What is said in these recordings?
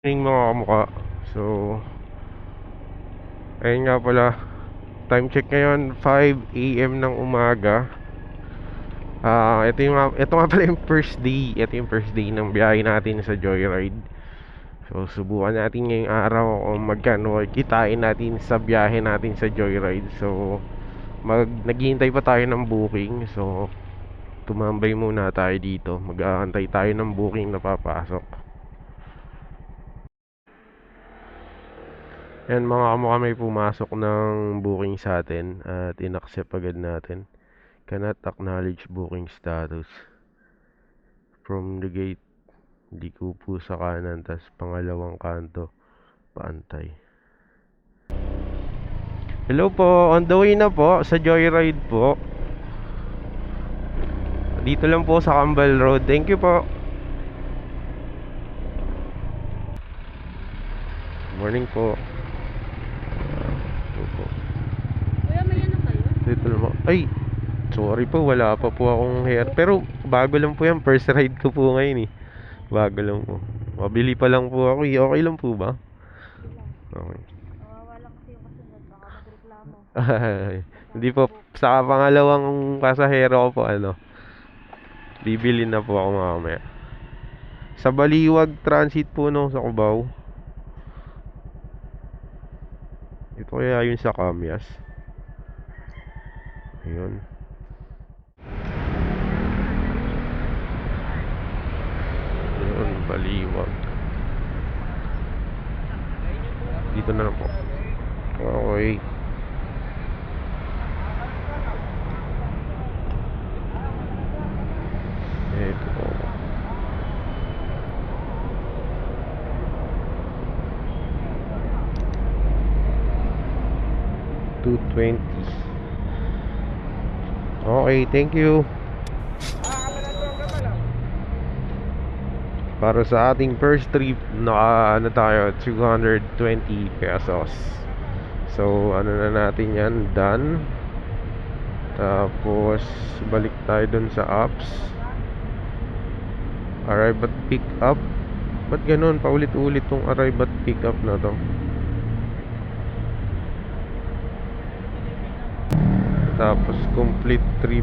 Yung mga kamukha. So, ayun nga pala. Time check ngayon, 5 AM ng umaga. Ito nga pala yung first day. Ito yung first day ng biyahe natin sa Joyride. So, subukan natin ngayong araw kung magkano kitain natin sa biyahe natin sa Joyride. So, naghihintay pa tayo ng booking. So, tumambay muna tayo dito. Mag-aantay tayo ng booking na papasok. Yan mga kamukha, may pumasok ng booking sa atin at in-accept agad natin. Cannot acknowledge booking status. From the gate, liko po sa kanan, tas pangalawang kanto, paantay. Hello po, on the way na po sa Joyride po. Dito lang po sa Cambal Road. Thank you po. Morning po. Kuya, may ano kayo? Dito naman. Ay, sorry po, wala pa po akong hair. Pero bago lang po yan, first ride ko po ngayon eh. Bago lang po. Mabili pa lang po ako eh. Okay lang po ba? Okay. Walang kasi yung kasunod, baka magreklamo. Ay, hindi po. Sa pangalawang pasahero ko po, bibili na po ako mamaya. Sa Baliwag Transit po nung sa Cubao. Ito kaya yun sa Camyas. Ayun. Ayun, Baliwag. Dito na lang po. Okay. Ito po. $220. Okay, thank you. Para sa ating first trip, tayo, 220 pesos. So, na natin yan, done. Tapos, balik tayo dun sa apps. Arrive at pick up. Ba't ganun? Paulit-ulit tong arrive at pick up na to. Tapos, complete trip.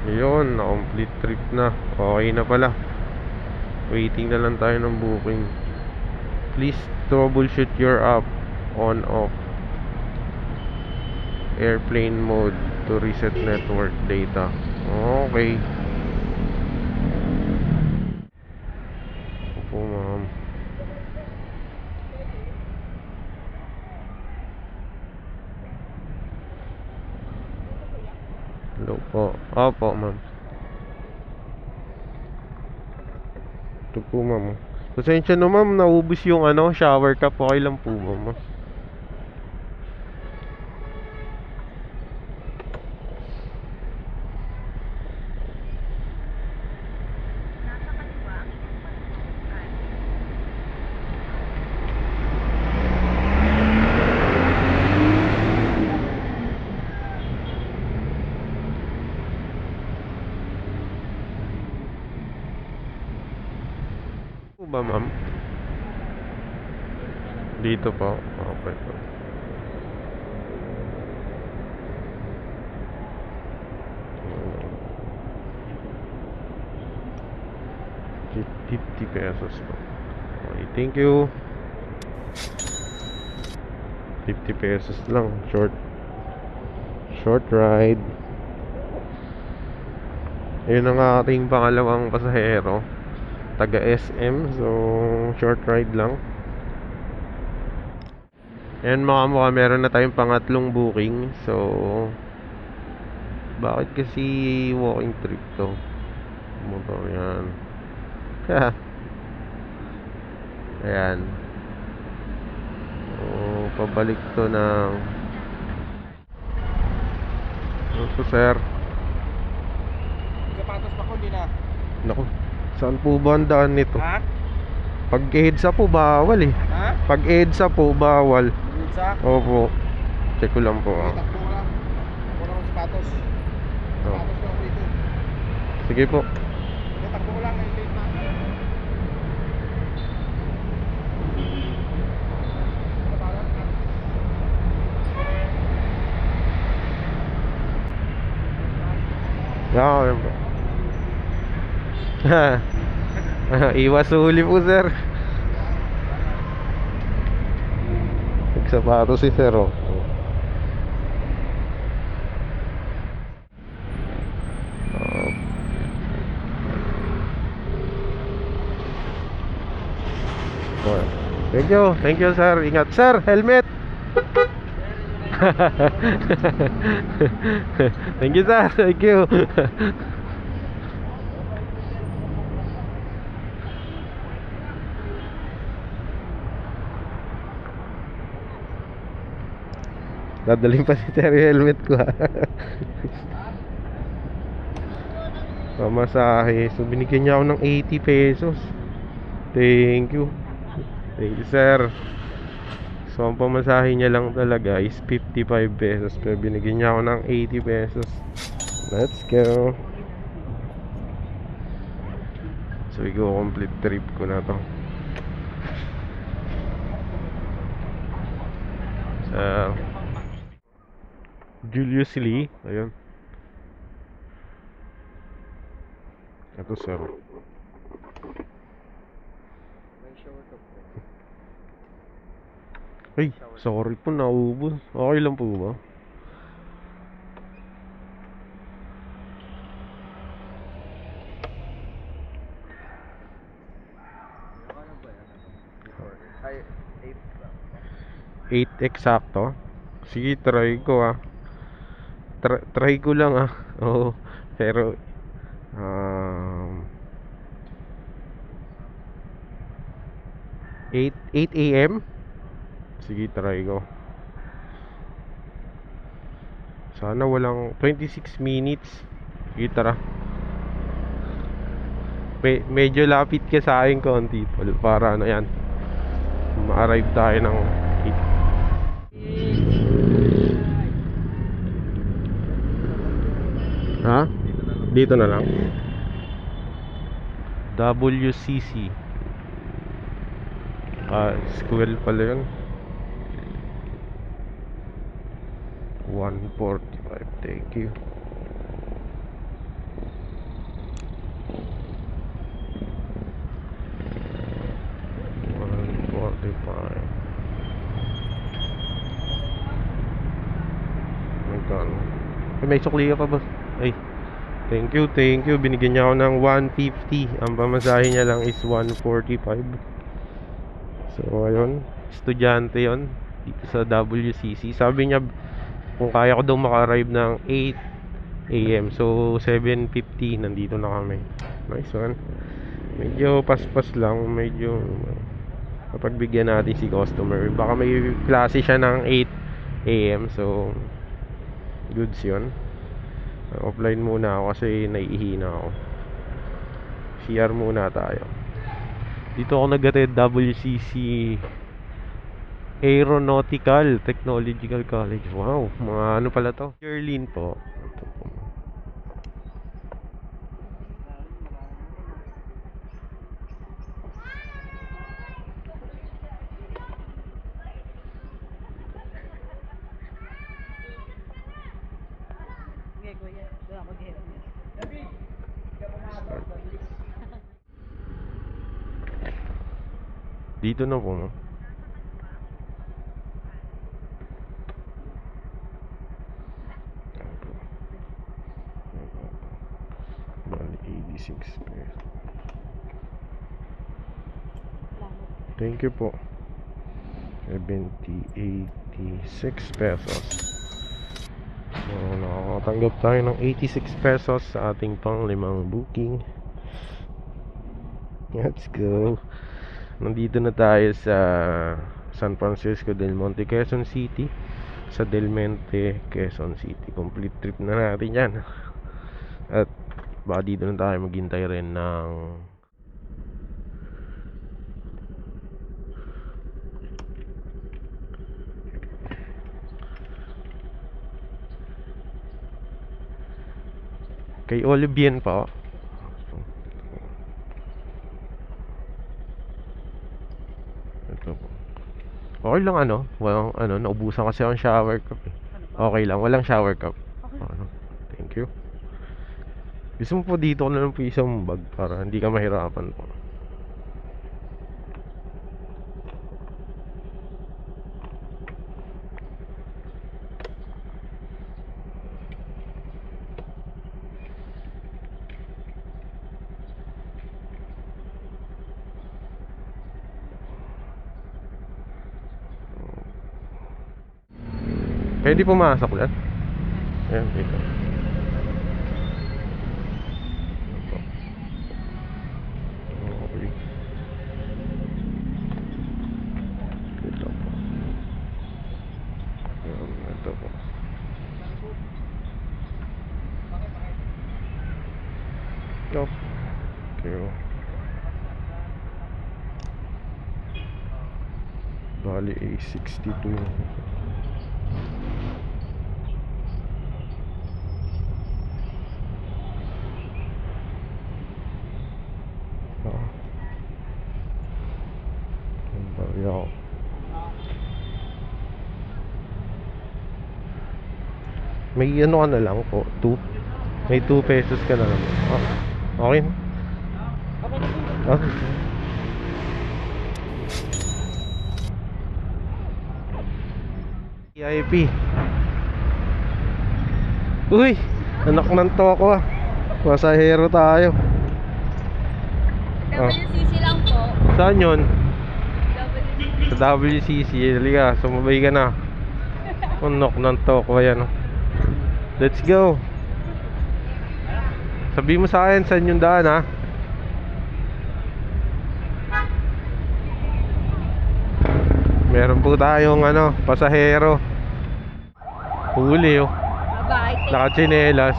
Yun, na-complete trip na. Okay na pala. Waiting na lang tayo ng booking. Please troubleshoot your app on off airplane mode to reset network data. Okay. Opo, ma'am. Hello po. Opo, ma'am. Ito po, ma'am. Pasensya na, ma'am. Naubos yung shower cap. Okay lang po, ma'am. Ba, ma'am? Dito po. Okay po. $50 po. Okay, thank you. 50 pesos lang. Short ride. Ayun ang ating pangalawang pasahero. Taga SM. So, short ride lang. Ayan mga mukha, meron na tayong pangatlong booking. So, bakit kasi walking trip to? Motor yan. Ayan. So, pabalik to ng ito, sir. Sapatos pa ko, di na. Naku, saan po ba ang daan nito? Ha? Pag EDSA po, bawal eh. Ha? Pag EDSA po, bawal. Minsa? Opo. Check ko lang po. Takbo ko lang. Ako naman sapatos. Sapatos lang dito. Sige po. Takbo ko lang ng late na. Okay po. Iwas huli po, sir. Nagsapato si sir, oh. Oh. Thank you, sir. Ingat, sir. Helmet. Thank you, sir. Thank you. Dadalhin pa si sir yung helmet ko, ha. Pamasahe. So binigyan niya ako ng 80 pesos. Thank you. Thank you, sir. So ang pamasahe niya lang talaga is 55 pesos. Pero binigyan niya ako ng 80 pesos. Let's go. So i-complete trip ko na to. Sa Julius Lee. Ayun. Ito, sir. Ay, sorry po, naubos. Okay lang po ba? Ay, 8 eksakto. Sige, try ko, ah. Try ko lang, ah. Oo. Pero 8 AM. Sige, try ko. Sana walang 26 minutes. Sige, tara. Medyo lapit ka sa akin konti, Paul, para ano yan, ma-arrive tayo ng 8. Ha? Dito na lang. WCC. School pala yun. 145. Thank you. May sukli ka pa, boss? Ay, thank you. Binigyan niya ako ng 150. Ang pamasahe niya lang is 145. So ayun, estudyante yon dito sa WCC. Sabi niya kung kaya ko daw maka-arrive ng 8 AM. So 7:50 nandito na kami. Nice one. Medyo paspas lang, medyo kapagbigyan natin si customer. Baka may klase siya ng 8 AM. So goods yun. Offline muna ako kasi naiihina ako. CR muna tayo. Dito ako nag-attend WCC Aeronautical Technological College. Wow, mga ano pala to? Sherlyn po. Ito po. Dito na po, no? Bali, 86 pesos. Thank you po. 86 pesos. So, nakakatanggap tayo ng 86 pesos sa ating pang 5 booking. Let's go. Nandito na tayo sa San Francisco del Monte, Quezon City. Sa Del Monte, Quezon City. Complete trip na natin yan. At baka dito na tayo maghintay rin ng kay Olivien pa. Okay lang walang naubusan kasi ang shower cup eh. Okay lang, walang shower cup. Okay. Thank you. Gusto mo po dito ko na lang po isang bag para hindi ka mahirapan po. Pwede pumasok yan? Ayan, dito. Okay. Dito po. Ayan, ito po. Ito. Okay. Bali A62. Yo. May ka na lang po, 2. May 2 pesos ka na lang. Okay na. Okay na po. Okay. VIP. Uy, anak ng toko ah. Pasahero tayo. WCC lang po. Saan yun? WCC. Sa WCC, halika, sumabay ka na. Unok ng toko, ayan. Let's go. Sabi mo sa akin saan yung daan ha. Meron po tayong pasahero. Huli oh. Bye-bye. Nakatsinelas.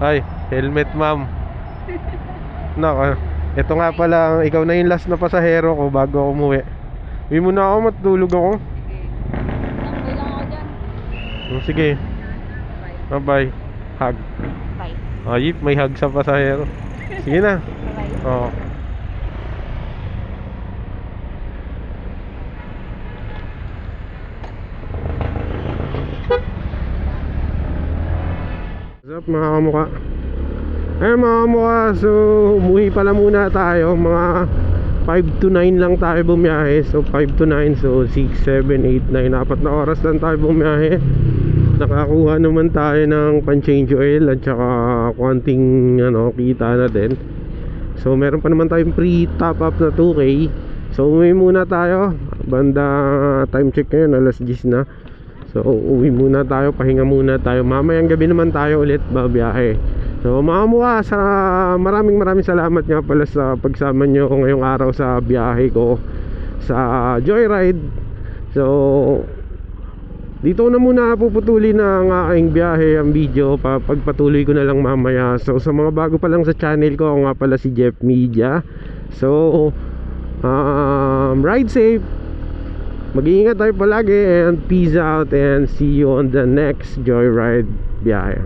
Ay, helmet ma'am. Naka, ito nga pala, ikaw na yung last na pasahero ko bago ako umuwi. Uwi muna ako, matulog ako. Tambay lang ako dyan. Sige, Bye. bye. Hug. Bye. Ay, may hug sa pasahero. Sige na. Bye. Oo. What's up mga kamukha? Ayun mga kamukha, so umuwi pala muna tayo. Mga 5 to 9 lang tayo bumiyahe. So 5 to 9, so 6, 7, 8, 9 4 na oras lang tayo bumiyahe. Nakakuha naman tayo ng pan-change oil at saka konting kita na din. So meron pa naman tayong free top up na 2K. So umuwi muna tayo. Banda time check ngayon, alas 10 na. So uwi muna tayo, pahinga muna tayo. Mamayang gabi naman tayo ulit babiyahe. So mga mukha, maraming salamat nga pala sa pagsama nyo ngayong araw sa biyahe ko sa Joyride. So dito na muna puputulin na ang aking biyahe, ang video. Pagpatuloy ko na lang mamaya. So sa mga bago pa lang sa channel ko, ako nga pala si Jeff Media. So ride safe, mag-iingat tayo palagi, and peace out, and see you on the next Joyride biyahe.